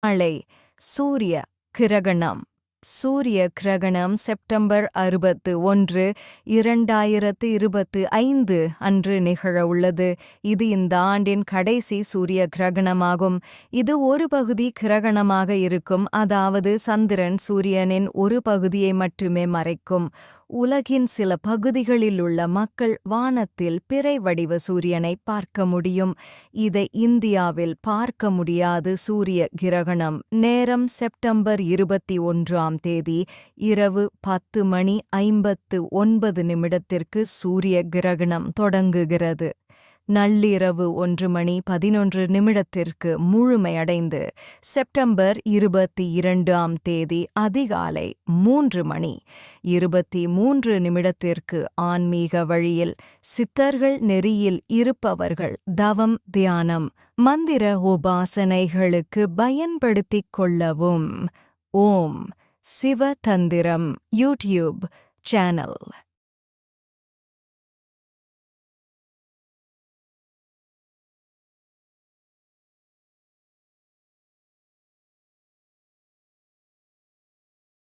நாளை சூரிய கிரகணம். சூரிய கிரகணம் செப்டம்பர் 61, 2025 அன்று நிகழவுள்ளது. இது இந்த ஆண்டின் கடைசி சூரிய கிரகணமாகும். இது ஒரு பகுதி கிரகணமாக இருக்கும், அதாவது சந்திரன் சூரியனின் ஒரு பகுதியை மட்டுமே மறைக்கும். உலகின் சில பகுதிகளில் உள்ள மக்கள் வானத்தில் பிறை வடிவ சூரியனை பார்க்க முடியும். இதை இந்தியாவில் பார்க்க முடியாது. சூரிய கிரகணம் நேரம் செப்டம்பர் 21 தேதி இரவு 10:59 சூரிய கிரகணம் தொடங்குகிறது. நள்ளிரவு 1:11 முழுமையடைந்து செப்டம்பர் 22 தேதி அதிகாலை 3:23 ஆன்மீக வழியில் சித்தர்கள் நெறியில் இருப்பவர்கள் தவம், தியானம், மந்திர உபாசனைகளுக்கு பயன்படுத்திக் கொள்ளவும். ஓம் சிவ தந்திரம் யூடியூப் சேனல்.